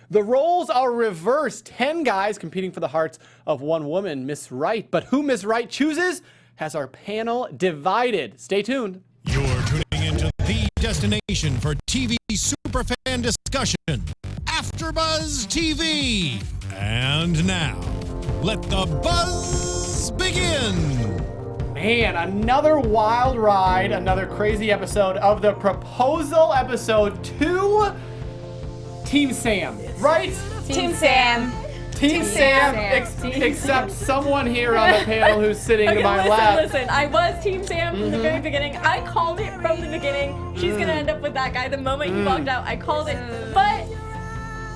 The roles are reversed. 10 guys competing for the hearts of one woman, Miss Right. But who Miss Right chooses has our panel divided. Stay tuned. You're tuning into the destination for TV superfan discussion, AFTERBUZZ TV. And now, let the buzz begin. Man, another wild ride, another crazy episode of The Proposal, episode 2. Team Sam, right? Team Sam. Team Sam, except someone here on the panel who's sitting to my left. Listen, I was Team Sam from the very beginning. I called it from the beginning. She's going to end up with that guy. The moment he walked out, I called it. But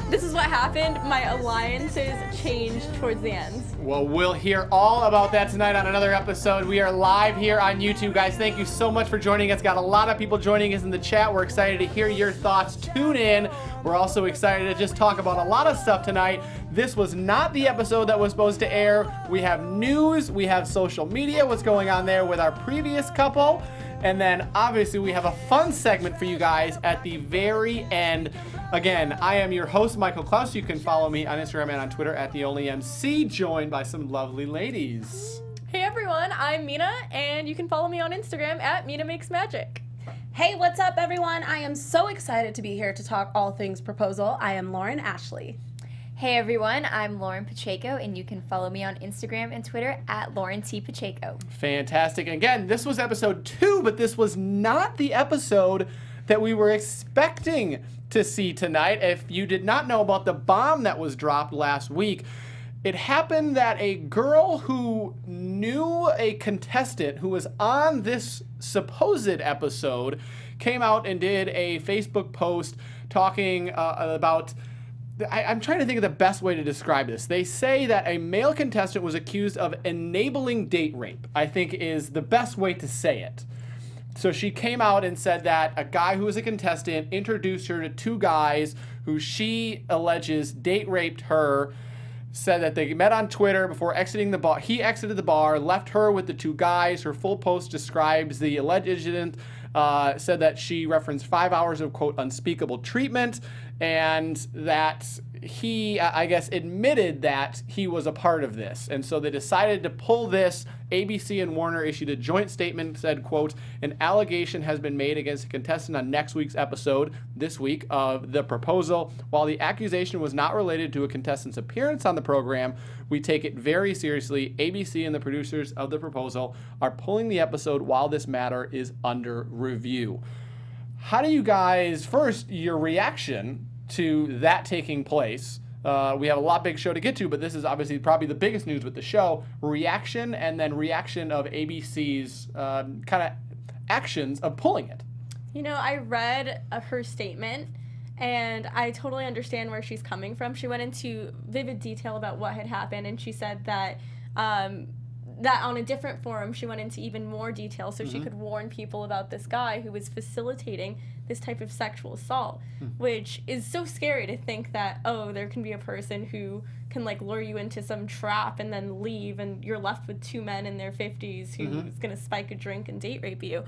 this is what happened. My alliances changed towards the end. Well, we'll hear all about that tonight on another episode. We are live here on YouTube, guys. Thank you so much for joining us. Got a lot of people joining us in the chat. We're excited to hear your thoughts. Tune in. We're also excited to just talk about a lot of stuff tonight. This was not the episode that was supposed to air. We have news. We have social media. What's going on there with our previous couple. And then, obviously, we have a fun segment for you guys at the very end. Again, I am your host, Michael Clouse. You can follow me on Instagram and on Twitter at TheOnlyMC, joined by some lovely ladies. Hey, everyone. I'm Mina, and you can follow me on Instagram at MinaMakesMagic. Hey, what's up, everyone? I am so excited to be here to talk all things proposal. I am Lauren Ashley. Hey everyone, I'm Lauren Pancheco, and you can follow me on Instagram and Twitter at Lauren T. Pancheco. Fantastic. Again, this was episode 2, but this was not the episode that we were expecting to see tonight. If you did not know about the bomb that was dropped last week, it happened that a girl who knew a contestant who was on this supposed episode came out and did a Facebook post talking about... I'm trying to think of the best way to describe this. They say that a male contestant was accused of enabling date rape, I think is the best way to say it. So she came out and said that a guy who was a contestant introduced her to 2 guys who she alleges date raped her, said that they met on Twitter before exiting the bar. He exited the bar, left her with the 2 guys. Her full post describes the alleged incident, said that she referenced 5 hours of, quote, unspeakable treatment, and that he, I guess, admitted that he was a part of this. And so they decided to pull this. ABC and Warner issued a joint statement, said, quote, an allegation has been made against a contestant on next week's episode, this week, of The Proposal. While the accusation was not related to a contestant's appearance on the program, we take it very seriously. ABC and the producers of The Proposal are pulling the episode while this matter is under review. How do you guys, first, your reaction to that taking place? We have a lot big show to get to, but this is obviously probably the biggest news with the show. Reaction, and then reaction of ABC's kind of actions of pulling it. You know, I read her statement, and I totally understand where she's coming from. She went into vivid detail about what had happened, and she said that that on a different forum, she went into even more detail so she could warn people about this guy who was facilitating this type of sexual assault, which is so scary to think that, oh, there can be a person who can, like, lure you into some trap and then leave, and you're left with 2 men in their 50s who's going to spike a drink and date rape you.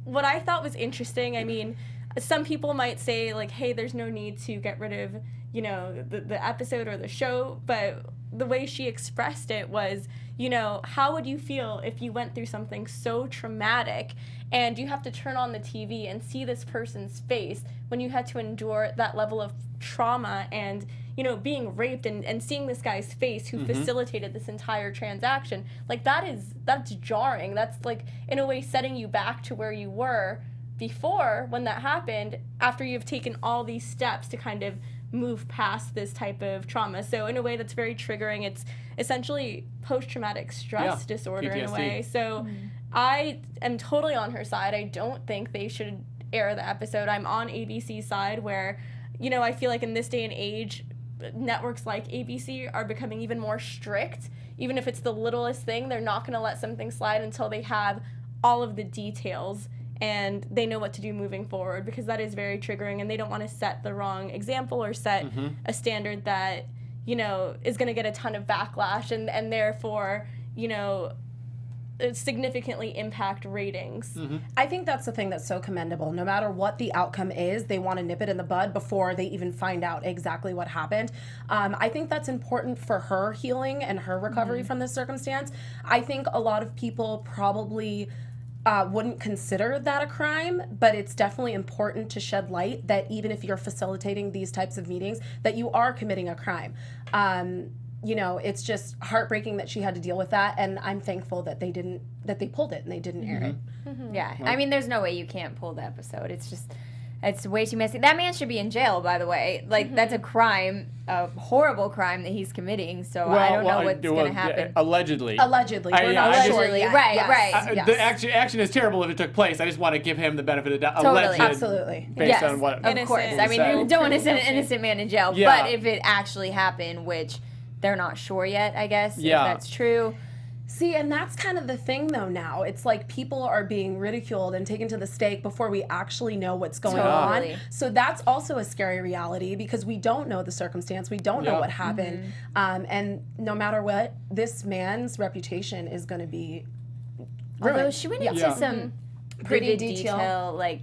What I thought was interesting, I mean, some people might say, like, hey, there's no need to get rid of, you know, the episode or the show, but the way she expressed it was, you know, how would you feel if you went through something so traumatic and you have to turn on the TV and see this person's face when you had to endure that level of trauma and, you know, being raped and seeing this guy's face who facilitated this entire transaction? Like, that's jarring. That's, like, in a way setting you back to where you were before when that happened, after you've taken all these steps to kind of move past this type of trauma. So in a way that's very triggering. It's essentially post-traumatic stress disorder PTSD. In a way. So I am totally on her side. I don't think they should air the episode. I'm on ABC's side where, you know, I feel like in this day and age, networks like ABC are becoming even more strict. Even if it's the littlest thing, they're not going to let something slide until they have all of the details and they know what to do moving forward, because that is very triggering, and they don't want to set the wrong example or set a standard that, you know, is going to get a ton of backlash and therefore, you know, significantly impact ratings. I think that's the thing that's so commendable. No matter what the outcome is, they want to nip it in the bud before they even find out exactly what happened. I think that's important for her healing and her recovery from this circumstance. I think a lot of people probably wouldn't consider that a crime, but it's definitely important to shed light that even if you're facilitating these types of meetings, that you are committing a crime. You know, it's just heartbreaking that she had to deal with that, and I'm thankful that they pulled it and they didn't air it. Yeah, I mean, there's no way you can't pull the episode. It's way too messy. That man should be in jail, by the way. Like, that's a crime, a horrible crime that he's committing, so I don't know what's going to happen. Allegedly. Allegedly. We're not Allegedly, sure yet. right, Yes. right. Yes. The action is terrible if it took place. I just want to give him the benefit of the doubt. Totally. Alleged, Absolutely. Based on what. Of course. I mean, So- you don't want to send an innocent man in jail, Yeah. but if it actually happened, which they're not sure yet, I guess, Yeah. if that's true. See, and that's kind of the thing, though, now. It's like people are being ridiculed and taken to the stake before we actually know what's going Totally. on. So that's also a scary reality because we don't know the circumstance. We don't know Yeah. what happened. And no matter what, this man's reputation is going to be ruined. Although she went into Yeah. some Pretty vivid detail. like,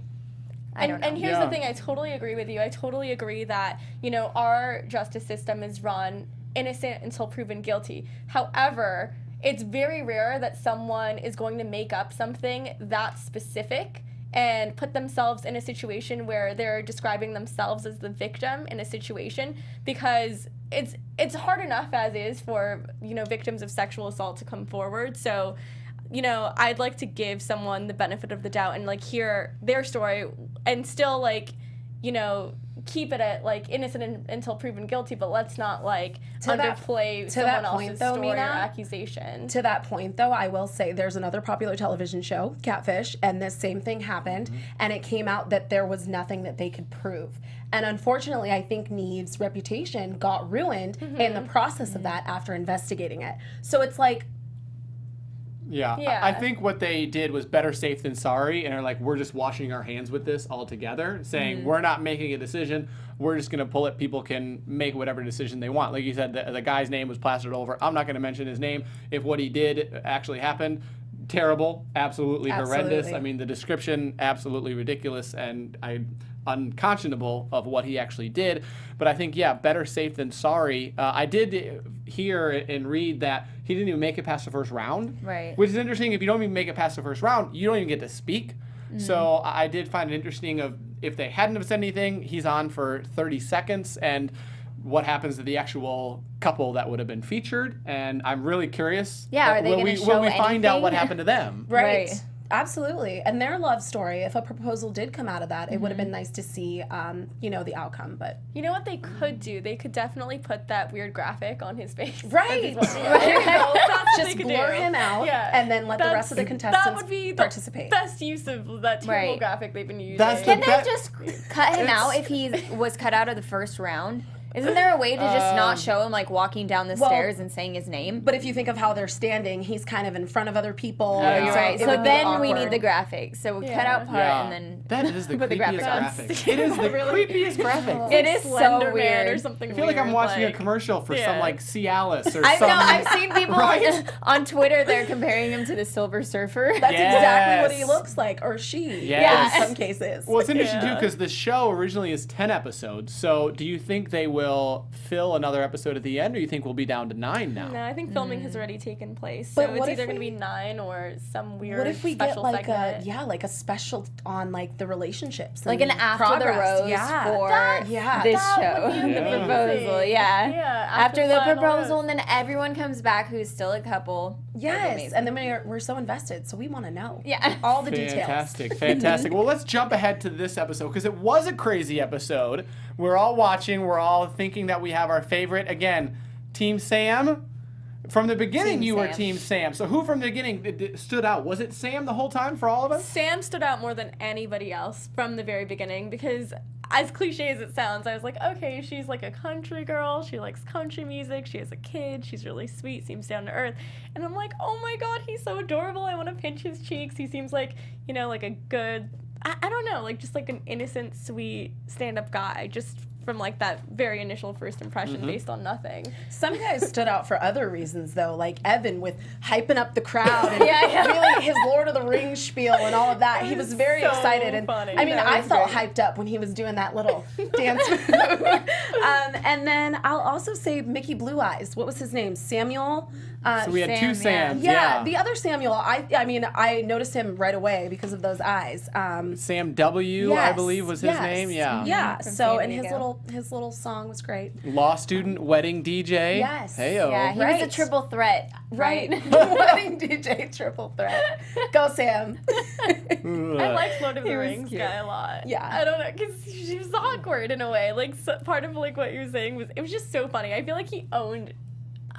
I don't know. And here's Yeah. the thing, I totally agree with you. I totally agree that, you know, our justice system is run innocent until proven guilty. However, it's very rare that someone is going to make up something that specific and put themselves in a situation where they're describing themselves as the victim in a situation, because it's hard enough as is for, you know, victims of sexual assault to come forward. So, you know, I'd like to give someone the benefit of the doubt and, like, hear their story and still, like, you know, keep it at, like, innocent until proven guilty, but let's not, like, underplay someone else's story or accusation. To that point, though, I will say there's another popular television show, Catfish, and this same thing happened, and it came out that there was nothing that they could prove. And unfortunately, I think Neve's reputation got ruined in the process of that after investigating it. So it's like, Yeah. Yeah. I think what they did was better safe than sorry, and are like, we're just washing our hands with this altogether, saying we're not making a decision. We're just going to pull it. People can make whatever decision they want. Like you said, the guy's name was plastered over. I'm not going to mention his name. If what he did actually happened, terrible, absolutely horrendous. Absolutely. I mean, the description, absolutely ridiculous, and unconscionable of what he actually did. But I think, yeah, better safe than sorry. I did hear and read that he didn't even make it past the first round. Right. Which is interesting. If you don't even make it past the first round, you don't even get to speak. So I did find it interesting of if they hadn't have said anything, he's on for 30 seconds, and what happens to the actual couple that would have been featured. And I'm really curious. Yeah, are they will gonna we show find out what anything? happened to them? right. Right. Absolutely. And their love story, if a proposal did come out of that, it would have been nice to see, you know, the outcome. But You know what they could do? They could definitely put that weird graphic on his face. Right. That's what just they could blur do. him out Yeah. and then let the rest of the contestants That would be the participate. best use of that terrible Right. graphic they've been using. That's the Can they bet- just cut him out if he was cut out of the first round? Isn't there a way to just not show him, like, walking down the stairs and saying his name? But if you think of how they're standing, he's kind of in front of other people. Oh, You're Yeah. right. it So would be then we need awkward. the graphic. So we cut out part and then that is the put the creepiest graphic on. graphic. It is the creepiest graphic. It is so Slender Man weird. or something I feel like I'm weird, watching a like- commercial for some Yeah. like Cialis or I know. some. I've seen people Right? on Twitter. They're comparing him to the Silver Surfer. That's exactly what he Yes. looks like, or she, Yes. in some cases. Well, it's interesting too Yeah. because the show originally is 10 episodes. So, do you think they will fill another episode at the end, or you think we'll be down to 9 now? No, I think filming has already taken place. But So what it's if either going to we- be 9 or some weird What if we get special like segment. like a special on like the relationships, Like and an after the progress? rose yeah. for yeah. this That show. would be The amazing. proposal, yeah. Yeah, After the final proposal, rose. and then everyone comes back who's still a couple. That'd be Yes, amazing. and then we're so invested, so we want to know. Yeah. all the details. Fantastic, fantastic. Well, let's jump ahead to this episode because it was a crazy episode. We're all watching. We're all thinking that we have our favorite. Again, Team Sam. From the beginning, Team you were Sam. Team Sam. So who from the beginning stood out? Was it Sam the whole time for all of us? Sam stood out more than anybody else from the very beginning because, as cliche as it sounds, I was like, okay, she's like a country girl. She likes country music. She has a kid. She's really sweet. Seems down to earth. And I'm like, oh my God, he's so adorable. I want to pinch his cheeks. He seems like, you know, like a good, I don't know, like just like an innocent, sweet stand-up guy. Just from like that very initial first impression Mm-hmm. based on nothing. Some guys stood out for other reasons, though, like Evan with hyping up the crowd and Yeah. really his Lord of the Rings spiel and all of that. He was very so excited. And funny. I mean, That I was felt great. hyped up when he was doing that little dance move. And then I'll also say Mickey Blue Eyes. What was his name? Samuel? So we had two Sam, Sams. Yeah, the other Samuel, I mean, I noticed him right away because of those eyes. Sam W, I Yes, believe, was his yes. name. Yeah. Yeah. From So, San and Diego. his little song was great. Law student, wedding DJ. Yes. Heyo. Yeah, he Right. was a triple threat, right? Wedding DJ triple threat. Go Sam. I liked Lord of the He was Rings cute. guy a lot. Yeah. I don't know, because she was awkward in a way. Like, so, part of like what you were saying was, it was just so funny. I feel like he owned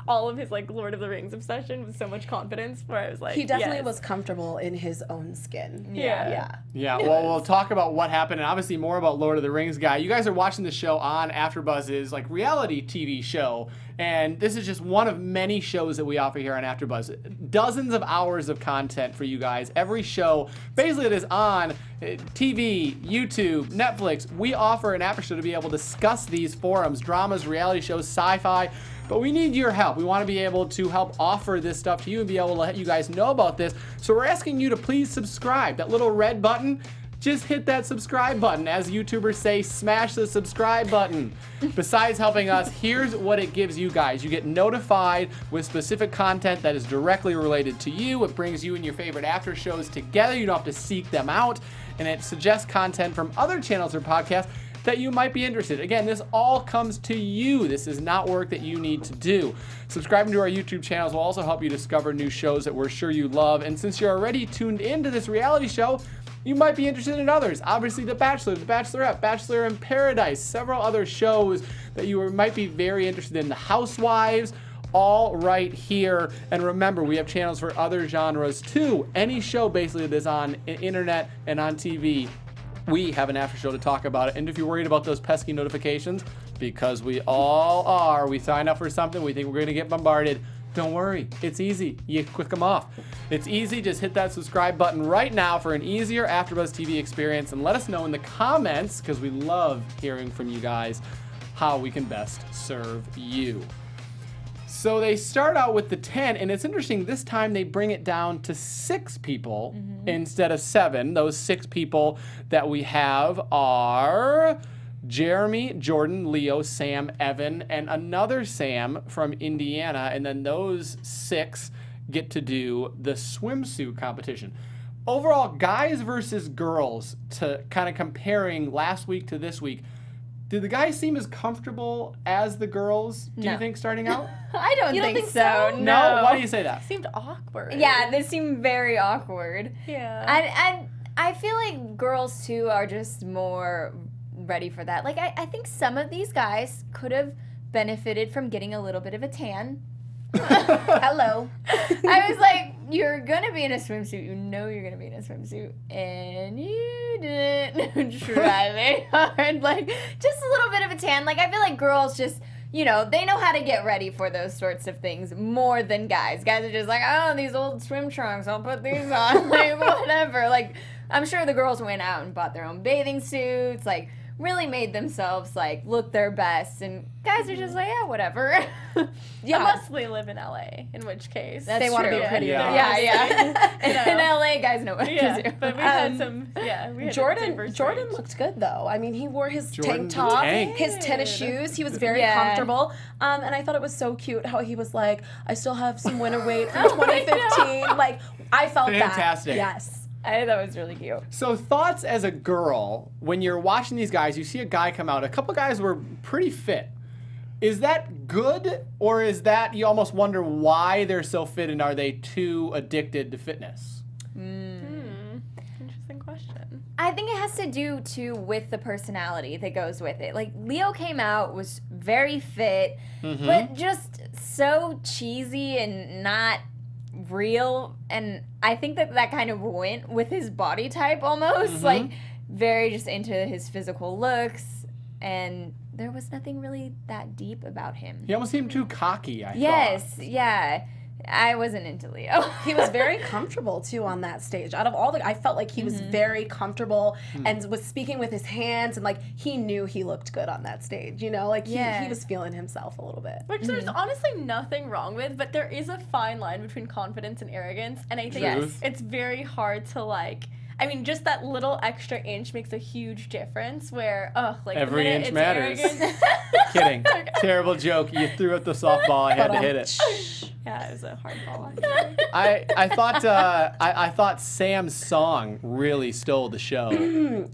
all of his like Lord of the Rings obsession with so much confidence, where I was like, He definitely yes. was comfortable in his own skin. Yeah. Yeah. Yeah, well, we'll talk about what happened and obviously more about Lord of the Rings guy. You guys are watching the show on AfterBuzz's like reality TV show, and this is just one of many shows that we offer here on AfterBuzz. Dozens of hours of content for you guys. Every show basically that is on TV, YouTube, Netflix. We offer an after show to be able to discuss these forums, dramas, reality shows, sci-fi. But we need your help. We want to be able to help offer this stuff to you and be able to let you guys know about this. So we're asking you to please subscribe. That little red button, just hit that subscribe button. As YouTubers say, smash the subscribe button. Besides helping us, here's what it gives you guys. You get notified with specific content that is directly related to you. It brings you and your favorite after shows together. You don't have to seek them out. And it suggests content from other channels or podcasts that you might be interested. Again, this all comes to you. This is not work that you need to do. Subscribing to our YouTube channels will also help you discover new shows that we're sure you love. And since you're already tuned into this reality show, you might be interested in others. Obviously, The Bachelor, The Bachelorette, Bachelor in Paradise, several other shows that you might be very interested in. The Housewives, all right here. And remember, we have channels for other genres too. Any show basically that's on internet and on TV, we have an after show to talk about it. And if you're worried about those pesky notifications, because we all are, we sign up for something, we think we're gonna get bombarded. Don't worry, it's easy. You click them off. It's easy, just hit that subscribe button right now for an easier AfterBuzz TV experience, and let us know in the comments, because we love hearing from you guys, how we can best serve you. So they start out with the 10, and it's interesting, this time they bring it down to 6 people instead of 7. Those 6 people that we have are Jeremy, Jordan, Leo, Sam, Evan, and another Sam from Indiana, and then those 6 get to do the swimsuit competition. Overall, guys versus girls, to kind of comparing last week to this week, did the guys seem as comfortable as the girls, do you No. think, starting out? I don't You don't think think so. so? No. Why do you say that? seemed awkward. Yeah, they seem very awkward. Yeah. And I feel like girls too are just more ready for that. Like I think some of these guys could have benefited from getting a little bit of a tan. Hello. I was like, you're gonna be in a swimsuit. You know you're gonna be in a swimsuit, and you didn't try very hard. Like just a little bit of a tan. Like I feel like girls just, you know, they know how to get ready for those sorts of things more than guys. Guys are just like, oh, these old swim trunks. I'll put these on. Like whatever. Like I'm sure the girls went out and bought their own bathing suits. Like really made themselves like look their best, and guys are just like, yeah, whatever. Yeah. Unless they live in LA, in which case That's They want to be true. pretty. Yeah. Yeah. In LA, guys know what Yeah, to do. but we had some. Yeah, we had Jordan diverse Jordan range. looked good though. I mean, he wore his Jordan tank the top, tank. his tennis shoes. He was very Yeah. comfortable. And I thought it was so cute how he was like, I still have some winter weight from 2015. Like I felt Fantastic. that. Yes. I thought it was really cute. So thoughts as a girl, when you're watching these guys, you see a guy come out, a couple guys were pretty fit. Is that good, or is that you almost wonder why they're so fit, and are they too addicted to fitness? Interesting question. I think it has to do too with the personality that goes with it. Like Leo came out, was very fit, but just so cheesy and not real, and I think that kind of went with his body type almost, like very just into his physical looks, and there was nothing really that deep about him. He almost seemed too cocky, I thought. Yes, yeah. I wasn't into Leo. He was very comfortable too on that stage. Out of all the, I felt like he was very comfortable and was speaking with his hands, and like he knew he looked good on that stage. You know, like he was feeling himself a little bit. Which there's honestly nothing wrong with, but there is a fine line between confidence and arrogance, and I think it's very hard to like. I mean, just that little extra inch makes a huge difference. Where, like every inch matters. Arrogance. Kidding. Terrible joke. You threw out the softball. I had to hit it. Yeah, it was a hard ball. I thought Sam's song really stole the show.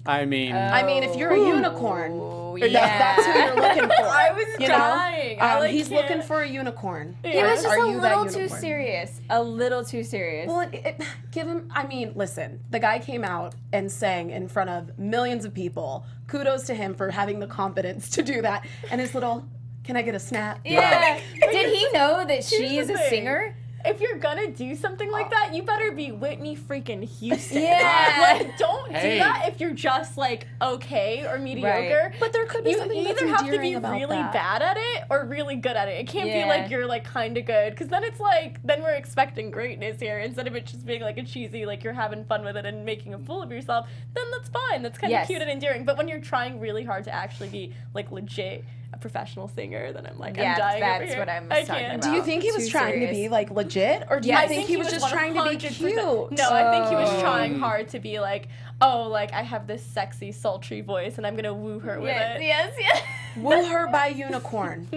I mean, if you're a unicorn, that's who you're looking for. I was dying. He's looking for a unicorn. He was just a little too serious. A little too serious. Well, give him. I mean, listen. The guy came out and sang in front of millions of people. Kudos to him for having the confidence to do that. And his little, can I get a snap? Yeah. Did he know that she is a singer? If you're gonna do something like that, you better be Whitney freaking Houston. Yeah. Like, don't do that if you're just like okay or mediocre. Right. But there could be something that's either have to be about really that. bad at it or really good at it. It can't be like you're like kind of good, because then it's like then we're expecting greatness here instead of it just being like a cheesy like you're having fun with it and making a fool of yourself. Then that's fine. That's kind of cute and endearing. But when you're trying really hard to actually be like legit a professional singer, then I'm like, I'm dying over here. That's what I'm talking about. Do you think he was trying to be like legit, or do you think he was just trying to be cute? No, I think he was trying hard to be like, oh, like I have this sexy, sultry voice, and I'm gonna woo her with it. Yes. Woo her by unicorn.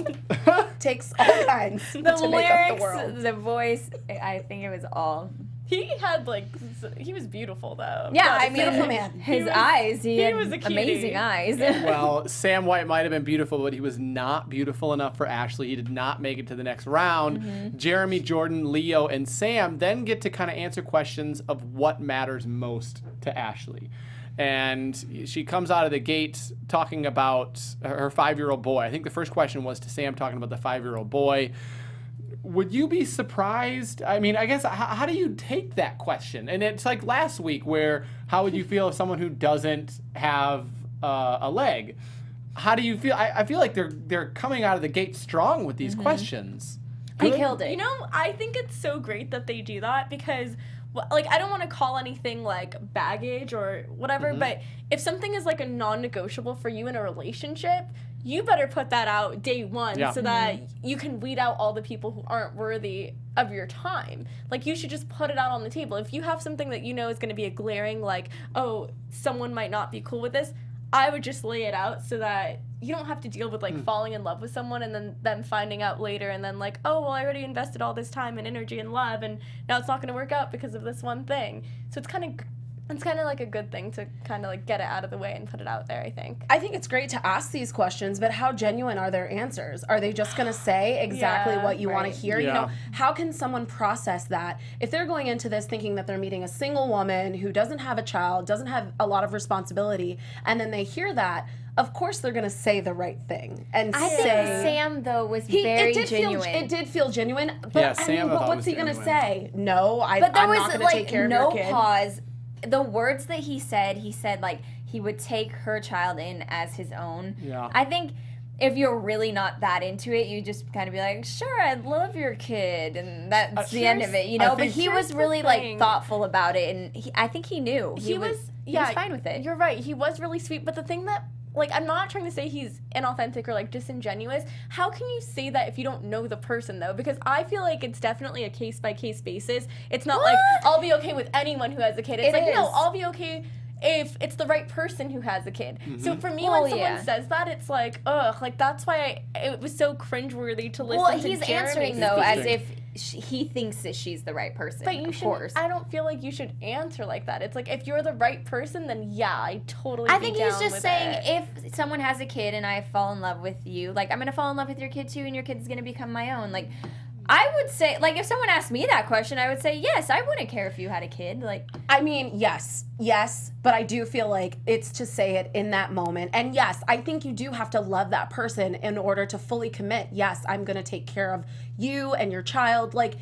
Takes all kinds to The make up the lyrics, world. the voice, I think it was all. He had like, he was beautiful though. Yeah, I mean, beautiful man. His eyes, he had was a cutie. amazing eyes. well, Sam White might have been beautiful, but he was not beautiful enough for Ashley. He did not make it to the next round. Jeremy, Jordan, Leo, and Sam then get to kind of answer questions of what matters most to Ashley. And she comes out of the gate talking about her 5-year-old boy. I think the first question was to Sam, talking about the 5-year-old boy. Would you be surprised? I mean, I guess, how do you take that question? And it's like last week where, how would you feel if someone who doesn't have a leg? How do you feel? I feel like they're coming out of the gate strong with these questions. He killed it. You know, I think it's so great that they do that because, like, I don't want to call anything like baggage or whatever, but if something is like a non-negotiable for you in a relationship, you better put that out day one so that you can weed out all the people who aren't worthy of your time. Like, you should just put it out on the table. If you have something that you know is going to be a glaring, like, oh, someone might not be cool with this, I would just lay it out so that you don't have to deal with, like, falling in love with someone and then them finding out later and then, like, oh, well, I already invested all this time and energy and love and now it's not going to work out because of this one thing. So it's kind of like a good thing to kind of like get it out of the way and put it out there, I think. I think it's great to ask these questions, but how genuine are their answers? Are they just going to say exactly what you want to hear? Yeah. You know, how can someone process that if they're going into this thinking that they're meeting a single woman who doesn't have a child, doesn't have a lot of responsibility, and then they hear that? Of course they're going to say the right thing and I say... think Sam, though, was very genuine. It did feel genuine, but I mean, what's he going to say? No, I'm not going to take care of your kid. No pause. The words that he said like he would take her child in as his own. Yeah. I think if you're really not that into it, you just kind of be like, sure, I love your kid, and that's the end of it, you know. But he was really like thoughtful about it, and I think he knew he was fine with it. You're right. He was really sweet, but the thing that, like, I'm not trying to say he's inauthentic or, like, disingenuous. How can you say that if you don't know the person, though? Because I feel like it's definitely a case-by-case basis. It's not like, I'll be okay with anyone who has a kid. It's no, I'll be okay if it's the right person who has a kid. So for me, when someone says that, it's like, ugh, like, that's why it was so cringeworthy to listen to Well, he's answering, though, as if he thinks that she's the right person. But you should. I don't feel like you should answer like that. It's like, if you're the right person, then yeah, I totally. I think he's just saying, if someone has a kid and I fall in love with you, like, I'm gonna fall in love with your kid too, and your kid's gonna become my own. Like, I would say, like, if someone asked me that question, I would say yes. I wouldn't care if you had a kid. Like, I mean, yes, but I do feel like it's to say it in that moment. And yes, I think you do have to love that person in order to fully commit. Yes, I'm going to take care of you and your child. Like,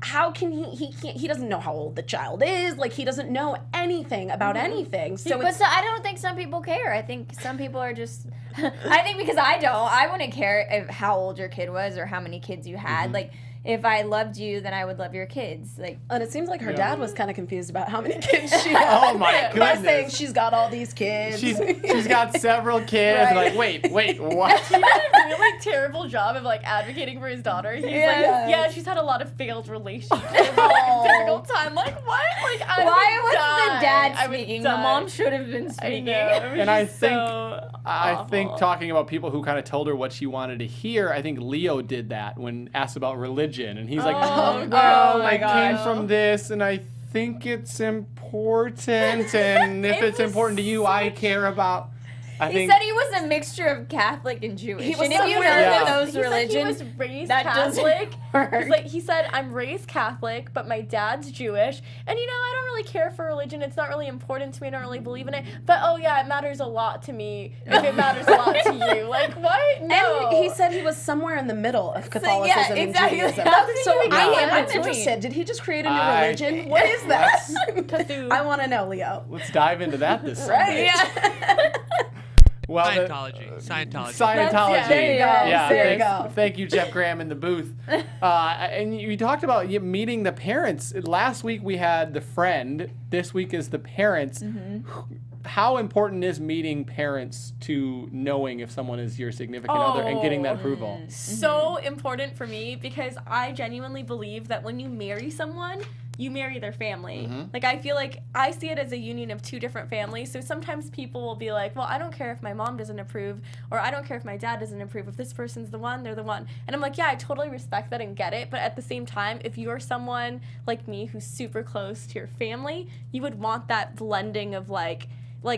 how can he doesn't know how old the child is. Like, he doesn't know anything about anything. So I don't think some people care. I think some people are just, I think because I wouldn't care if how old your kid was or how many kids you had. Like, if I loved you, then I would love your kids. Like, And it seems like her dad was kind of confused about how many kids she had. Oh my By goodness. saying she's got all these kids. She's got several kids. Right. Like, wait, what? He did a really terrible job of like advocating for his daughter. He's like, yeah, she's had a lot of failed relationships. Difficult time. Like, what? Like, why was die. the dad I would speaking? The die. mom should have been speaking. And I think awful. talking about people who kind of told her what she wanted to hear, I think Leo did that when asked about religion, and he's like, Oh, "Well, my I came gosh. from this, and I think it's important, and if It it's was important to you, I care about." I He think said he was a mixture of Catholic and Jewish. He was And if you know somewhere- Yeah. those He said religions, he was raised that doesn't Catholic. work. He said, I'm raised Catholic, but my dad's Jewish. And, you know, I don't really care for religion. It's not really important to me. I don't really believe in it. But, oh, yeah, it matters a lot to me if it matters a lot to you. Like, what? No. And he said he was somewhere in the middle of Catholicism exactly. and Judaism. That's So what I he am was doing. interested. Did he just create a new I- religion? What is that? Cthulhu. I want to know, Leo. let's dive into that this Right. Well, Scientology. There you go. Yeah, There you thanks- go. Thank you, Jeff Graham, in the booth. And you talked about meeting the parents. Last week we had the friend. This week is the parents. How important is meeting parents to knowing if someone is your significant other and getting that approval? So important for me because I genuinely believe that when you marry someone, you marry their family. Like, I feel like I see it as a union of two different families. So sometimes people will be like, well, I don't care if my mom doesn't approve, or I don't care if my dad doesn't approve. If this person's the one, they're the one. And I'm like, yeah, I totally respect that and get it. But at the same time, if you're someone like me who's super close to your family, you would want that blending of like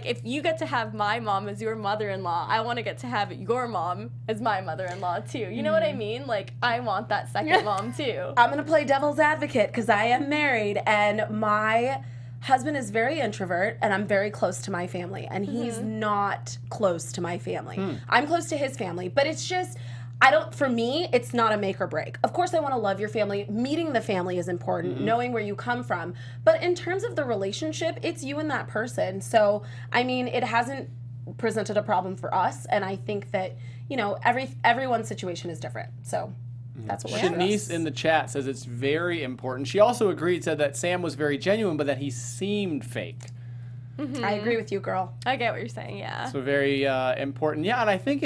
if you get to have my mom as your mother-in-law, I want to get to have your mom as my mother-in-law too. You know what I mean? Like, I want that second mom too. I'm going to play devil's advocate because I am married and my husband is very introvert and I'm very close to my family and he's not close to my family. I'm close to his family, but it's just, for me, it's not a make or break. Of course, I want to love your family. Meeting the family is important, knowing where you come from. But in terms of the relationship, it's you and that person. So, I mean, it hasn't presented a problem for us. And I think that, you know, everyone's situation is different. So that's what we're Shanice in the chat says it's very important. She also agreed, said that Sam was very genuine, but that he seemed fake. I agree with you, girl. I get what you're saying, yeah. So very important. Yeah, and I think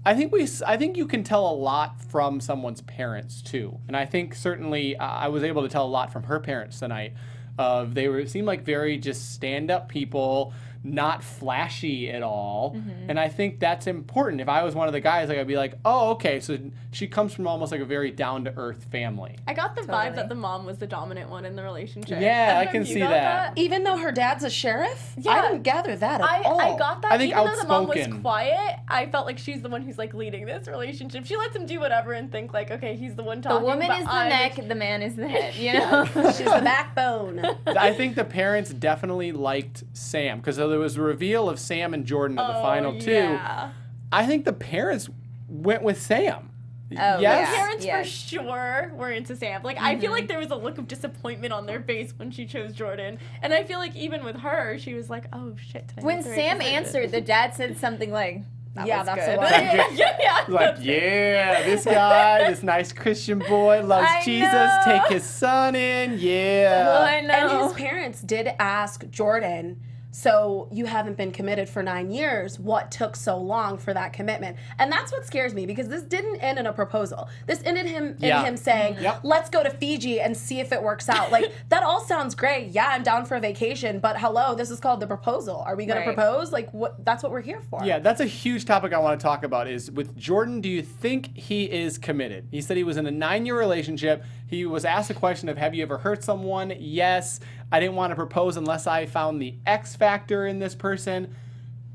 I think you can tell a lot from someone's parents too. And I think certainly I was able to tell a lot from her parents tonight. Seemed like very just stand-up people, not flashy at all. And I think that's important. If I was one of the guys, like, I'd be like, oh, okay, so she comes from almost like a very down-to-earth family. I got the vibe that the mom was the dominant one in the relationship. Yeah, I don't know can if you see got that. Even though her dad's a sheriff? Yeah. I didn't gather that at all. I got that. I think even though the mom outspoken. was quiet, I felt like she's the one who's like leading this relationship. She lets him do whatever and think like, okay, he's the one the talking. woman but is the I'm- neck, the man is the head, you know? She's the backbone. I think the parents definitely liked Sam because there was a reveal of Sam and Jordan in the final two. Yeah. I think the parents went with Sam. Oh, yes? yeah. Parents Yes. for sure were into Sam. Like, I feel like there was a look of disappointment on their face when she chose Jordan. And I feel like even with her, she was like, oh shit. Did I When make the right Sam decision? answered, the dad said something like, Yeah, was that's good. the one. yeah. Like, yeah, this guy, this nice Christian boy loves I Jesus. know. Take his son in. Yeah. Well, I And know. his parents did ask Jordan, so you haven't been committed for 9 years. What took so long for that commitment? And that's what scares me because this didn't end in a proposal. This ended in him saying, Yep. let's go to Fiji and see if it works out. Like, that all sounds great. Yeah, I'm down for a vacation, but hello, this is called the proposal. Are we going Right. to propose? Like, that's what we're here for. Yeah, that's a huge topic I want to talk about is with Jordan, do you think he is committed? He said he was in a 9-year relationship. He was asked a question of, have you ever hurt someone? Yes. I didn't want to propose unless I found the X factor in this person.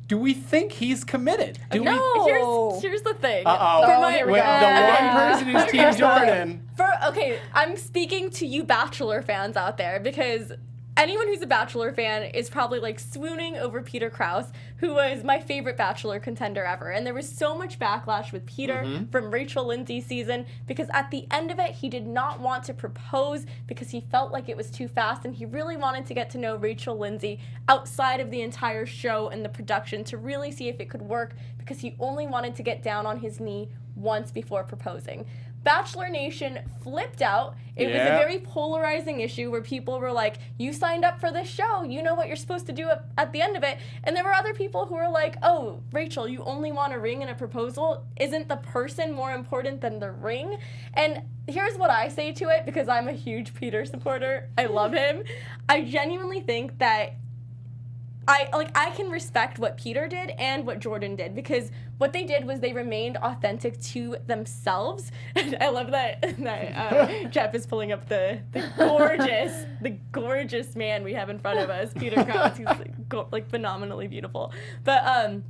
Do we think he's committed? Do No. Here's the thing. Uh-oh. For my- here we With go. the one person who's Team Jordan. Okay, I'm speaking to you Bachelor fans out there because anyone who's a Bachelor fan is probably like swooning over Peter Krause, who was my favorite Bachelor contender ever. And there was so much backlash with Peter from Rachel Lindsay's season because at the end of it, he did not want to propose because he felt like it was too fast and he really wanted to get to know Rachel Lindsay outside of the entire show and the production to really see if it could work because he only wanted to get down on his knee once before proposing. Bachelor Nation flipped out. It was a very polarizing issue where people were like, you signed up for this show, you know what you're supposed to do at the end of it. And there were other people who were like, oh, Rachel, you only want a ring and a proposal? Isn't the person more important than the ring? And here's what I say to it, because I'm a huge Peter supporter. I love him. I genuinely think that I can respect what Peter did and what Jordan did, because what they did was they remained authentic to themselves. And I love that Jeff is pulling up the gorgeous man we have in front of us, Peter Clouse. He's like phenomenally beautiful. But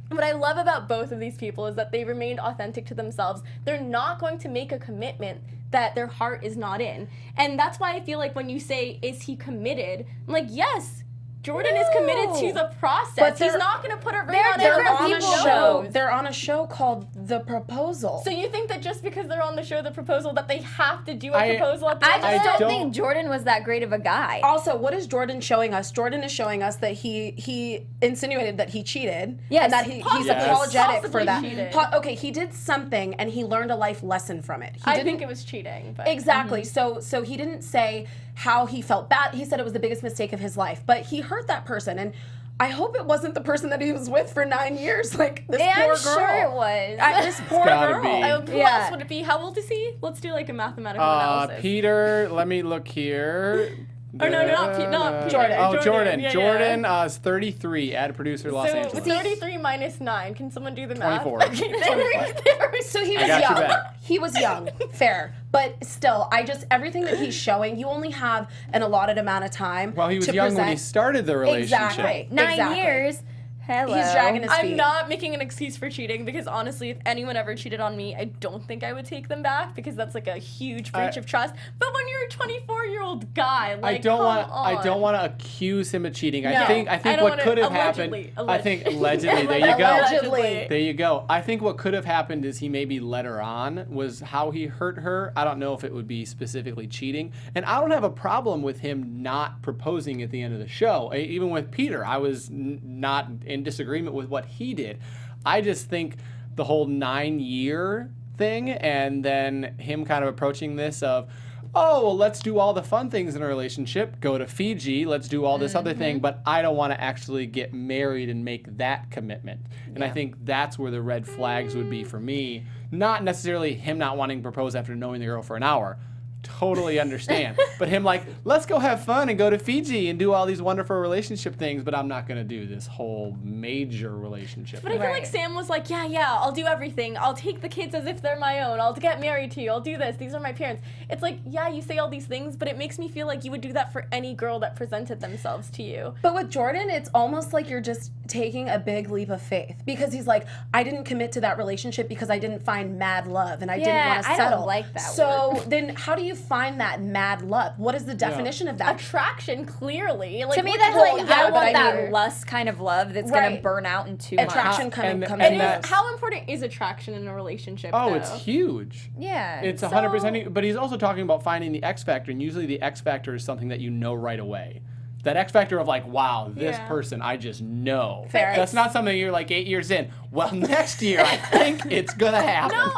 what I love about both of these people is that they remained authentic to themselves. They're not going to make a commitment that their heart is not in. And that's why I feel like when you say, is he committed? I'm like, yes. Jordan is committed to the process. But he's not going to put a ring on every show. They're on a show called The Proposal. So you think that just because they're on the show The Proposal that they have to do a proposal at the end? I just don't think Jordan was that great of a guy. Also, what is Jordan showing us? Jordan is showing us that he insinuated that he cheated. Yes. And that he's apologetic for that. Cheated. Okay, he did something and he learned a life lesson from it. I think it was cheating. But. Exactly. So he didn't say how he felt bad. He said it was the biggest mistake of his life. But he hurt that person, and I hope it wasn't the person that he was with for 9 years. Like this poor girl. I'm sure it was. This poor girl. Who else would it be? How old is he? Let's do like a mathematical analysis. Peter, let me look here. Oh, no, not Peter. Jordan. Oh, Jordan. Yeah, Jordan is 33, ad producer, Los Angeles. 33 minus 9. Can someone do the math? 24. Okay, so he was young. He was young. Fair. But still, everything that he's showing, you only have an allotted amount of time. Well, he was young when he started the relationship. Exactly. 9 years. Hello. He's dragging his feet. I'm not making an excuse for cheating, because honestly, if anyone ever cheated on me, I don't think I would take them back, because that's like a huge breach of trust. But when you're a 24-year-old guy, like, I don't want to accuse him of cheating. I think what could have happened. I think allegedly. There you go. Allegedly. There you go. I think what could have happened is he maybe led her on, was how he hurt her. I don't know if it would be specifically cheating. And I don't have a problem with him not proposing at the end of the show. Even with Peter, I was not in disagreement with what he did. I just think the whole 9-year thing, and then him kind of approaching this of, oh, well, let's do all the fun things in a relationship, go to Fiji, let's do all this other thing, but I don't want to actually get married and make that commitment. And I think that's where the red flags would be for me. Not necessarily him not wanting to propose after knowing the girl for an hour. Totally understand. But him like, let's go have fun and go to Fiji and do all these wonderful relationship things, but I'm not going to do this whole major relationship. But I feel like Sam was like, yeah, I'll do everything. I'll take the kids as if they're my own. I'll get married to you. I'll do this. These are my parents. It's like, yeah, you say all these things, but it makes me feel like you would do that for any girl that presented themselves to you. But with Jordan, it's almost like you're just taking a big leap of faith, because he's like, I didn't commit to that relationship because I didn't find mad love and I didn't want to settle. I don't like that So word. then how do you find that mad love? What is the definition of that? Attraction, clearly. Like, to me, that's like, I want that mean, lust kind of love that's going to burn out in 2 months. Attraction comes how important is attraction in a relationship, though? It's huge. Yeah. It's 100%. But he's also talking about finding the X factor, and usually the X factor is something that you know right away. That X factor of like, wow, this person I just know. Fair. That's not something you're like 8 years in. Well, next year I think it's gonna happen. No,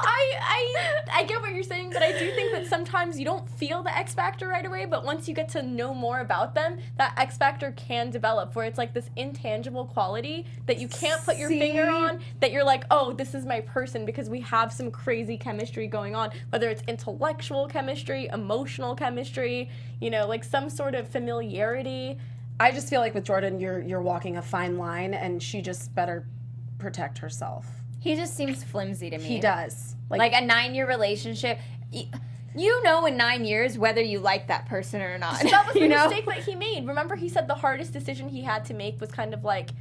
I get what you're saying, but I do think that sometimes you don't feel the X factor right away, but once you get to know more about them, that X factor can develop, where it's like this intangible quality that you can't put your finger on, that you're like, oh, this is my person because we have some crazy chemistry going on, whether it's intellectual chemistry, emotional chemistry, you know, like some sort of familiarity. I just feel like with Jordan, you're walking a fine line, and she just better protect herself. He just seems flimsy to me. He does. Like a 9-year relationship. You know in 9 years whether you like that person or not. That was the mistake that he made. Remember, he said the hardest decision he had to make was kind of like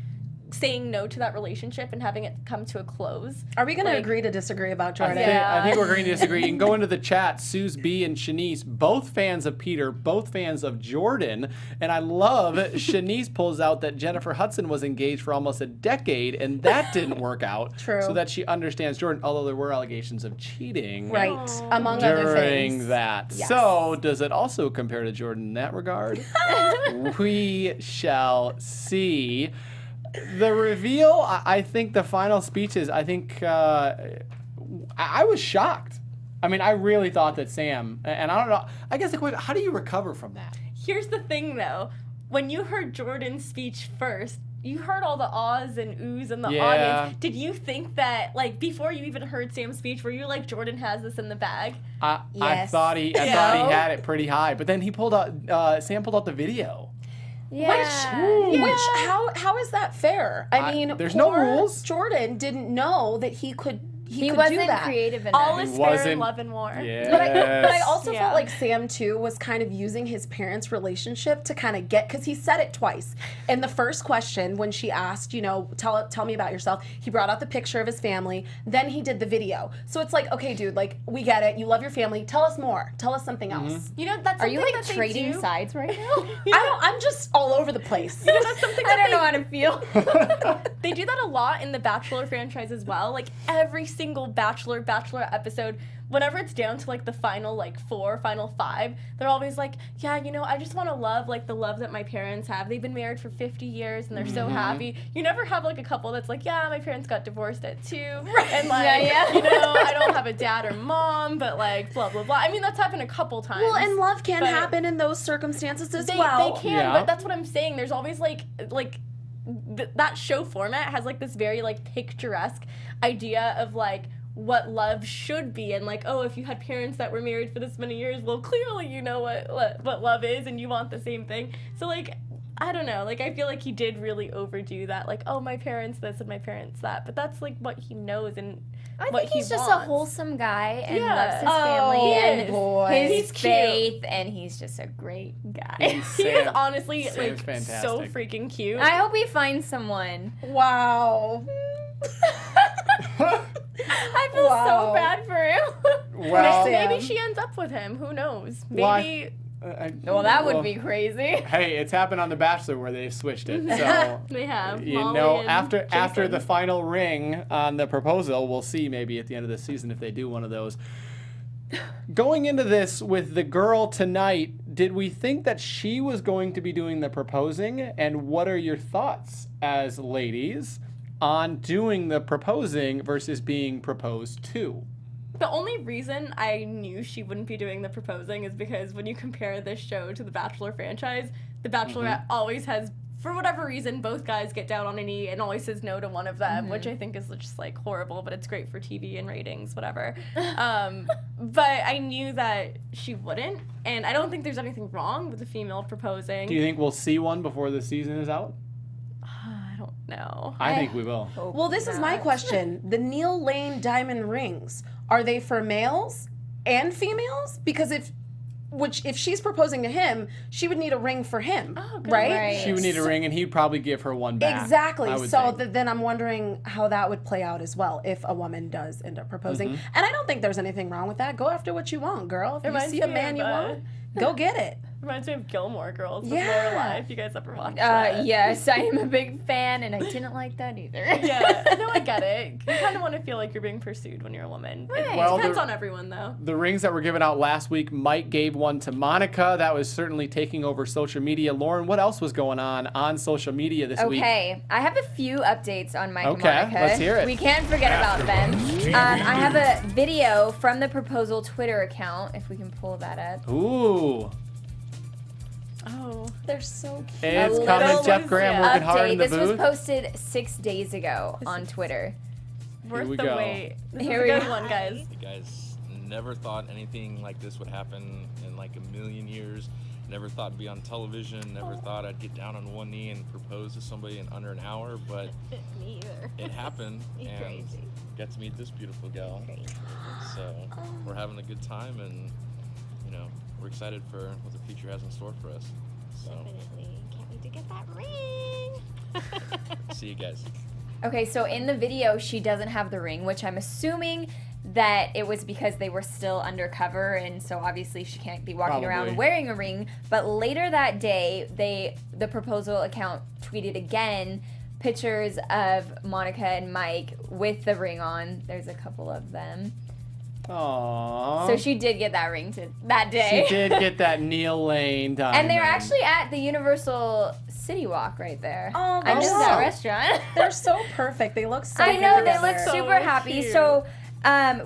saying no to that relationship and having it come to a close. Are we going to agree to disagree about Jordan? I think we're agreeing to disagree. You can go into the chat. Suze B and Shanice, both fans of Peter, both fans of Jordan. And I love Shanice pulls out that Jennifer Hudson was engaged for almost a decade, and that didn't work out. True. So that she understands Jordan, although there were allegations of cheating. Right. Among other things. During that. Yes. So does it also compare to Jordan in that regard? We shall see. The reveal, I think the final speeches, I think I was shocked. I mean, I really thought that Sam, and I don't know, I guess the question, how do you recover from that? Here's the thing, though. When you heard Jordan's speech first, you heard all the ahs and oohs in the audience. Did you think that, like, before you even heard Sam's speech, were you like, Jordan has this in the bag? I thought he had it pretty high, but then he pulled out, Sam pulled out the video. Which how is that fair? I mean, there's no rules. Jordan didn't know that he could He could wasn't do that. creative enough. All is fair in love and war. Yes. But I also felt like Sam too was kind of using his parents' relationship to kind of get, because he said it twice. In the first question, when she asked, you know, tell me about yourself, he brought out the picture of his family. Then he did the video. So it's like, okay, dude, like, we get it. You love your family. Tell us more. Tell us something else. You know, that's Are you like that they trading do. sides right now? I'm just all over the place. You know, that's something that I don't know how to feel. They do that a lot in the Bachelor franchise as well. Like every single Bachelor episode, whenever it's down to like the final like 4, final 5, they're always like, yeah, you know, I just want to love like the love that my parents have. They've been married for 50 years and they're so happy. You never have like a couple that's like, yeah, my parents got divorced at 2, and like, you know, I don't have a dad or mom, but like blah blah blah. I mean, that's happened a couple times. Well, and love can but happen in those circumstances as they well. can, but that's what I'm saying. There's always like that show format has like this very like picturesque idea of like what love should be, and like, oh, if you had parents that were married for this many years, well, clearly you know what love is and you want the same thing. So like, I don't know, like I feel like he did really overdo that, like, oh, my parents this and my parents that, but that's like what he knows and I what think he's he just wants. a wholesome guy and Yeah. loves his family and boy. his He's cute. faith, and he's just a great guy. He is honestly Sam's like fantastic. so freaking cute. I hope he finds someone. Wow. I feel so bad for him. Well, Maybe she ends up with him. Who knows? Well, Maybe. Well, that would be crazy. Hey, it's happened on The Bachelor where they've switched it. So They have. you Molly know, and after Jason. the final ring on The Proposal, we'll see maybe at the end of the season if they do one of those. Going into this with the girl tonight, did we think that she was going to be doing the proposing? And what are your thoughts as ladies on doing the proposing versus being proposed to? The only reason I knew she wouldn't be doing the proposing is because when you compare this show to the Bachelor franchise, the Bachelorette always has, for whatever reason, both guys get down on a knee and always says no to one of them, which I think is just like horrible, but it's great for TV and ratings, whatever. But I knew that she wouldn't, and I don't think there's anything wrong with the female proposing. Do you think we'll see one before the season is out? I don't know. I think we will. Well, this is my question. The Neil Lane diamond rings, are they for males and females? Because if she's proposing to him, she would need a ring for him, right? She would need a ring, and he'd probably give her one back. Exactly. I would So think. then I'm wondering how that would play out as well if a woman does end up proposing. And I don't think there's anything wrong with that. Go after what you want, girl. If you Reminds see a me man of, you want, go get it. Reminds me of Gilmore Girls with Yeah. Lorelai, if you guys ever watched that. Yes, I am a big fan, and I didn't like that either. Yeah, no, I get it. You kind of want to feel like you're being pursued when you're a woman. It Well, depends the- on everyone, though. The rings that were given out last week, Mike gave one to Monica. That was certainly taking over social media. Lauren, what else was going on social media this week? Okay, I have a few updates on Mike Okay, and Monica. let's hear it. We can't forget about them. I have a video from the Proposal Twitter account, if we can pull that up. Ooh. Oh. They're so cute. It's A coming. little Jeff Graham working hard in the This was booth. posted 6 days ago on Twitter. Worth we the go. wait. This Here is a we good go. one, guys. You guys never thought anything like this would happen in like a million years. Never thought to be on television. Never thought I'd get down on one knee and propose to somebody in under an hour, but Me either. it happened and got to meet this beautiful gal. So we're having a good time, and you know, we're excited for what the future has in store for us. So Can't wait to get that ring. see you guys. Okay, so in the video, she doesn't have the ring, which I'm assuming that it was because they were still undercover, and so obviously she can't be walking around Probably. wearing a ring. But later that day, the Proposal account tweeted again pictures of Monica and Mike with the ring on. There's a couple of them. Aww. So she did get that ring that day. She did get that Neil Lane diamond. And they're actually at the Universal City Walk right there. Oh, I that's miss so- that restaurant. They're so perfect. They look so I good know, they together. look So super happy. cute. So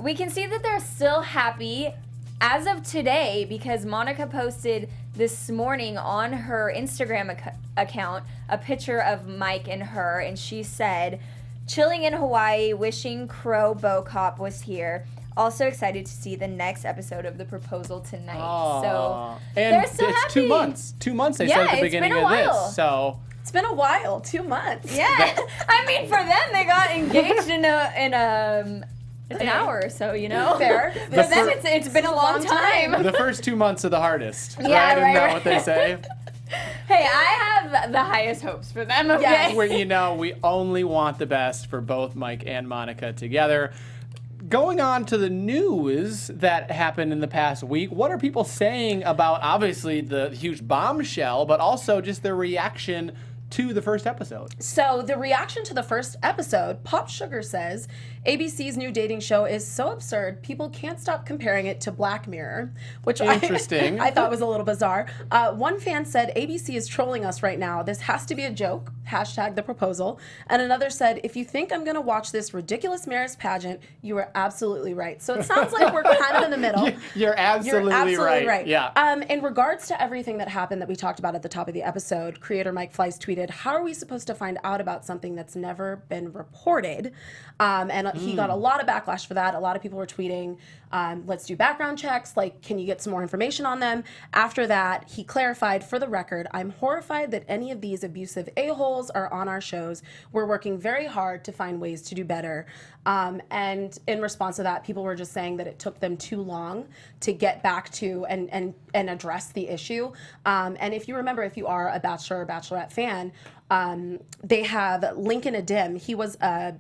We can see that they're still happy as of today because Monica posted this morning on her Instagram account a picture of Mike and her, and she said, "Chilling in Hawaii, wishing Crow Bo Cop was here. Also excited to see the next episode of The Proposal tonight." Aww. So and they're still it's happy. 2 months. 2 months they said at the beginning of this. So It's been a while, 2 months. Yeah, I mean, for them, they got engaged in an hour or so, you know? Fair. For them, it's been a long time. the first 2 months are the hardest. Yeah, Isn't that right. what they say? Hey, I have the highest hopes for them, okay? Yes. Where, you know, we only want the best for both Mike and Monica together. Going on to the news that happened in the past week, what are people saying about, obviously, the huge bombshell, but also just their reaction to the first episode? So the reaction to the first episode, Pop Sugar says, ABC's new dating show is so absurd, people can't stop comparing it to Black Mirror, which Interesting. I thought was a little bizarre. One fan said, ABC is trolling us right now. This has to be a joke. Hashtag The Proposal. And another said, if you think I'm going to watch this ridiculous marriage pageant, you are absolutely right. So it sounds like we're kind of in the middle. You're absolutely right. Yeah. In regards to everything that happened that we talked about at the top of the episode, creator Mike Fleiss tweeted, how are we supposed to find out about something that's never been reported? And he got a lot of backlash for that. A lot of people were tweeting, let's do background checks. Like, can you get some more information on them? After that, he clarified, for the record, I'm horrified that any of these abusive a-holes are on our shows. We're working very hard to find ways to do better. And in response to that, people were just saying that it took them too long to get back to and address the issue. And if you remember, if you are a Bachelor or Bachelorette fan, they have Lincoln Adim. He was a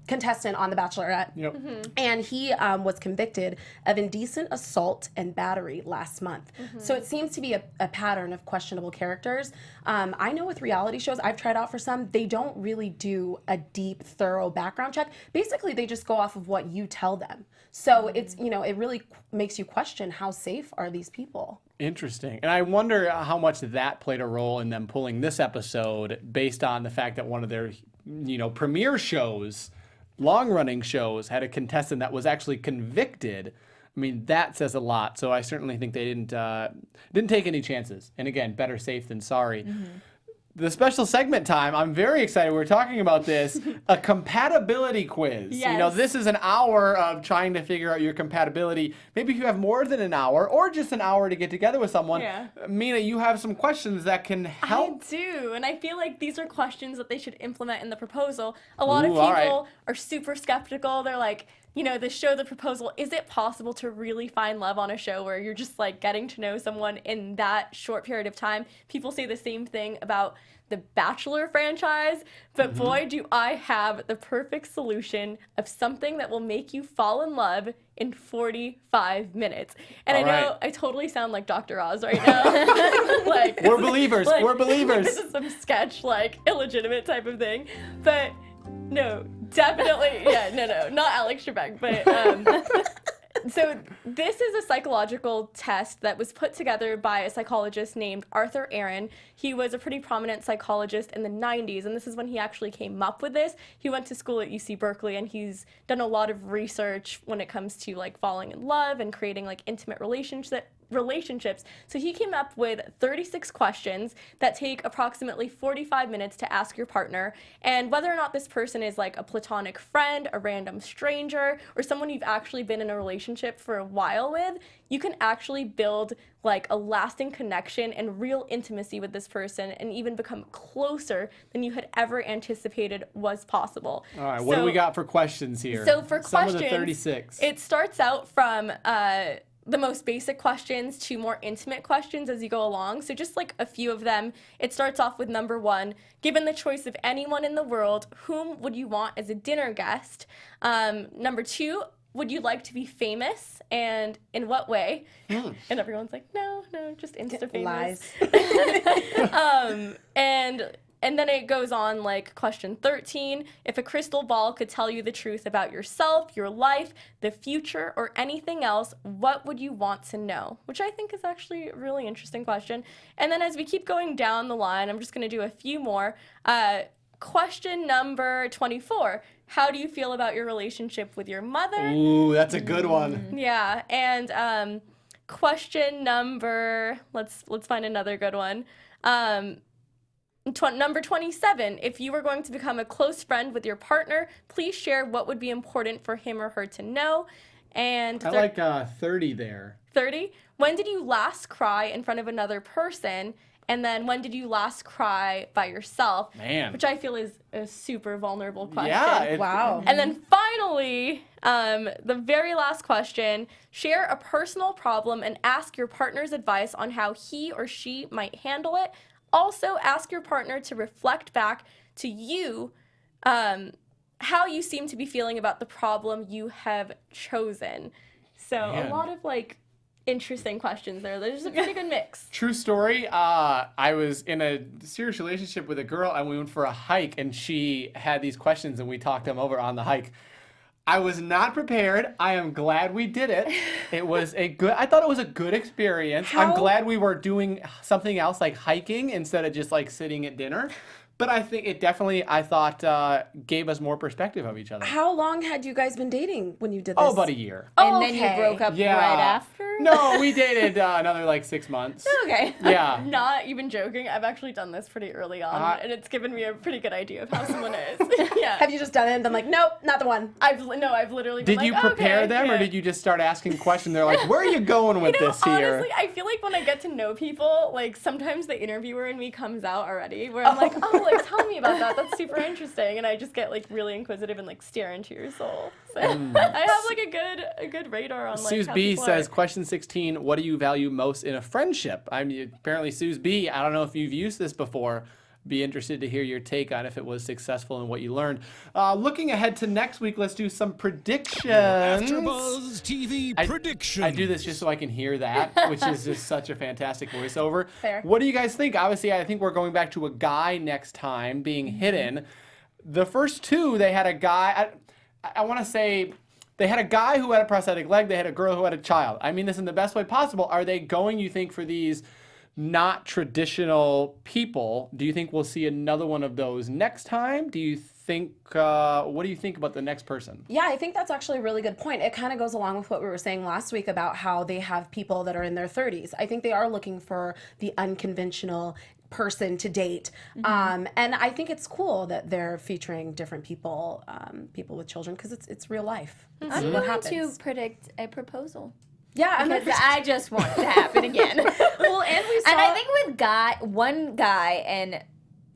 contestant on The Bachelorette. Yep. And he was convicted of indecent assault and battery last month. So it seems to be a pattern of questionable characters. I know with reality shows, I've tried out for some, they don't really do a deep, thorough background check. Basically, they just go off of what you tell them. So it's, you know, it really makes you question, how safe are these people? Interesting. And I wonder how much that played a role in them pulling this episode based on the fact that one of their, you know, premiere shows, long-running shows, had a contestant that was actually convicted. I mean, that says a lot. So I certainly think they didn't take any chances. And again, better safe than sorry. The special segment time, I'm very excited. We're talking about this, a compatibility quiz. Yes. You know, this is an hour of trying to figure out your compatibility. Maybe if you have more than an hour or just an hour to get together with someone. Yeah. Mina, you have some questions that can help. I do, and I feel like these are questions that they should implement in The Proposal. A lot of Ooh, all people right. are super skeptical. They're like, you know, the show The Proposal, is it possible to really find love on a show where you're just like getting to know someone in that short period of time? People say the same thing about the Bachelor franchise, but boy, do I have the perfect solution of something that will make you fall in love in 45 minutes. And All I know right. I totally sound like Dr. Oz right now. Like, We're believers. like, We're believers. This is some sketch, like, illegitimate type of thing. But no, definitely, yeah, no, not Alex Trebek, but so this is a psychological test that was put together by a psychologist named Arthur Aaron. He was a pretty prominent psychologist in the 90s, and this is when he actually came up with this. He went to school at UC Berkeley, and he's done a lot of research when it comes to like falling in love and creating like intimate relationships. So he came up with 36 questions that take approximately 45 minutes to ask your partner, and whether or not this person is like a platonic friend, a random stranger, or someone you've actually been in a relationship for a while with, you can actually build like a lasting connection and real intimacy with this person and even become closer than you had ever anticipated was possible. All right, what do we got for questions here? So for Some questions, of the 36. it starts out from the most basic questions to more intimate questions as you go along. So just like a few of them, it starts off with number 1, given the choice of anyone in the world, whom would you want as a dinner guest? Number 2, would you like to be famous, and in what way? And everyone's like, no, just Insta-famous. Lies. And then it goes on, like question 13, if a crystal ball could tell you the truth about yourself, your life, the future, or anything else, what would you want to know? Which I think is actually a really interesting question. And then as we keep going down the line, I'm just going to do a few more. question number 24. How do you feel about your relationship with your mother? Ooh, that's a good one. Yeah, and question number, let's find another good one. Number 27, if you were going to become a close friend with your partner, please share what would be important for him or her to know. And I like 30 there. 30, when did you last cry in front of another person? And then when did you last cry by yourself? Man. Which I feel is a super vulnerable question. Yeah. Wow. And then finally, the very last question, share a personal problem and ask your partner's advice on how he or she might handle it. Also, ask your partner to reflect back to you how you seem to be feeling about the problem you have chosen. So Man. a lot of interesting questions there. There's a pretty good mix. True story. I was in a serious relationship with a girl, and we went for a hike, and she had these questions, and we talked them over on the hike. I was not prepared. I am glad we did it. I thought it was a good experience. I'm glad we were doing something else like hiking instead of just sitting at dinner. But I think it definitely, gave us more perspective of each other. How long had you guys been dating when you did this? Oh, about a year. And then you broke up Yeah. right after? No, we dated another 6 months. Okay. Yeah. Not even joking. I've actually done this pretty early on, and it's given me a pretty good idea of how someone is. Yeah. Have you just done it and been like, nope, not the one? I've literally been Did you prepare them, or did you just start asking questions? They're like, where are you going with this here? Honestly, I feel like when I get to know people, sometimes the interviewer in me comes out already, where I'm tell me about that. That's super interesting, and I just get really inquisitive and stare into your soul. So I have a good radar on Suze how B people says, are. question 16, what do you value most in a friendship? I mean, apparently Suze B, I don't know if you've used this before. Be interested to hear your take on if it was successful and what you learned. Looking ahead to next week, let's do some predictions. AfterBuzz TV predictions. I do this just so I can hear that, which is just such a fantastic voiceover. Fair. What do you guys think? Obviously, I think we're going back to a guy next time being hidden. The first two, they had a guy, I want to say, they had a guy who had a prosthetic leg, they had a girl who had a child. I mean this in the best way possible. Are they going, you think, for these not traditional people? Do you think we'll see another one of those next time? Do you think, what do you think about the next person? Yeah, I think that's actually a really good point. It kind of goes along with what we were saying last week about how they have people that are in their 30s. I think they are looking for the unconventional person to date. And I think it's cool that they're featuring different people, people with children, because it's real life. I'm what going to happens. predict a proposal. Yeah, Because I just want it to happen again. well, and we saw. And I think with one guy and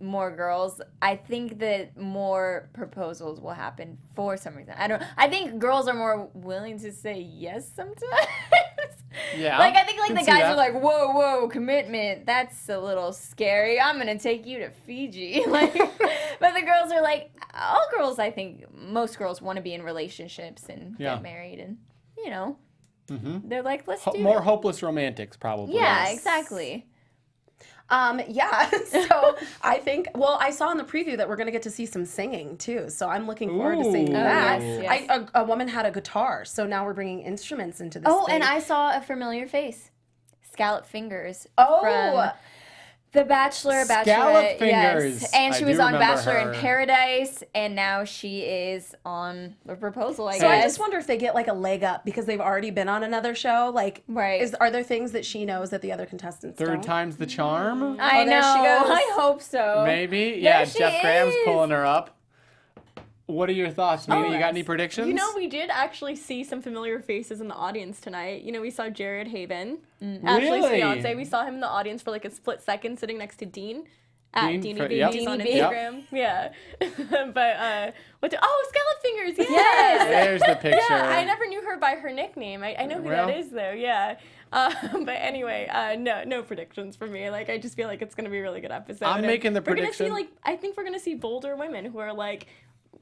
more girls, I think that more proposals will happen for some reason. I think girls are more willing to say yes sometimes. Yeah. I think can the see guys that. are like, whoa, commitment. That's a little scary. I'm gonna take you to Fiji. But the girls are like, all girls. I think most girls want to be in relationships and Yeah. get married, and they're like, let's do More it. hopeless romantics, probably. Yeah, exactly. Yeah, so I think, well, I saw in the preview that we're going to get to see some singing too, so I'm looking forward to seeing Ooh. that. Yes. A woman had a guitar, so now we're bringing instruments into this Oh, thing. and I saw a familiar face. Scallop Fingers Oh. from The Bachelor, Scallop Bachelorette. Fingers. Yes. And she I was do on remember Bachelor her. in Paradise, and now she is on The Proposal, I So I guess. just wonder if they get a leg up because they've already been on another show. Right. Are there things that she knows that the other contestants Third don't? time's the charm? I Oh, there she know. goes. I hope so. Maybe? Yeah, she Jeff Graham's is. pulling her up. What are your thoughts, Mina? You got any predictions? We did actually see some familiar faces in the audience tonight. We saw Jared Haven, Ashley's Really? fiance. We saw him in the audience for a split second sitting next to Dean. At Dean Deanie for- B. yep. He's on Deanie B. Instagram. Yeah. But, Scallop Fingers, yes! Yes. There's the picture. Yeah, I never knew her by her nickname. I know who Well. that is, though, yeah. But anyway, no predictions for me. I just feel like it's going to be a really good episode. I'm And making the we're gonna prediction. see, I think we're going to see bolder women who are,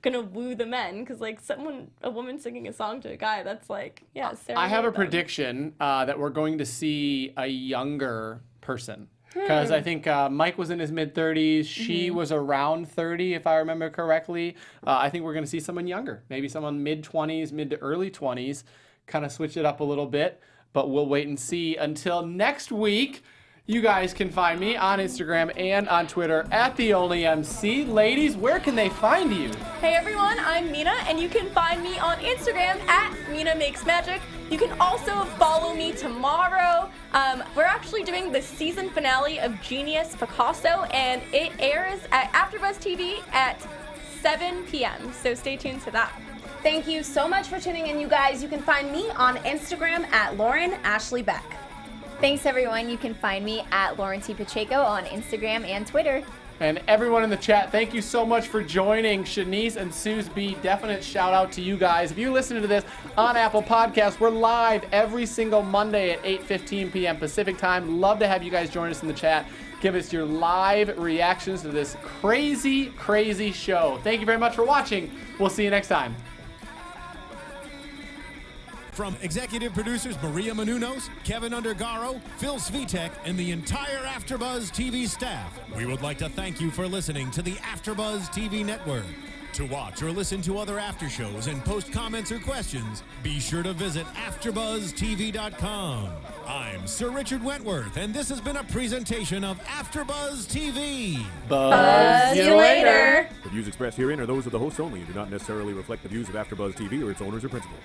gonna woo the men, because a woman singing a song to a guy, that's I have a serenade them. prediction that we're going to see a younger person. Because I think Mike was in his mid-30s. She was around 30, if I remember correctly. I think we're going to see someone younger. Maybe someone mid-20s, mid to early 20s. Kind of switch it up a little bit. But we'll wait and see. Until next week, You guys can find me on Instagram and on Twitter at TheOnlyMC. Ladies, where can they find you? Hey everyone, I'm Mina, and you can find me on Instagram at Mina Makes Magic. You can also follow me tomorrow. We're actually doing the season finale of Genius Picasso, and it airs at AfterBuzz TV at 7 p.m. So stay tuned to that. Thank you so much for tuning in, you guys. You can find me on Instagram at Lauren Ashley Beck. Thanks, everyone. You can find me at Lauren T. Pancheco on Instagram and Twitter. And everyone in the chat, thank you so much for joining. Shanice and Suze B, definite shout out to you guys. If you're listening to this on Apple Podcasts, we're live every single Monday at 8:15 p.m. Pacific time. Love to have you guys join us in the chat. Give us your live reactions to this crazy, crazy show. Thank you very much for watching. We'll see you next time. From executive producers Maria Menounos, Kevin Undergaro, Phil Svitek, and the entire AfterBuzz TV staff, we would like to thank you for listening to the AfterBuzz TV network. To watch or listen to other after shows and post comments or questions, be sure to visit AfterBuzzTV.com. I'm Sir Richard Wentworth, and this has been a presentation of AfterBuzz TV. Buzz you later. The views expressed herein are those of the hosts only and do not necessarily reflect the views of AfterBuzz TV or its owners or principals.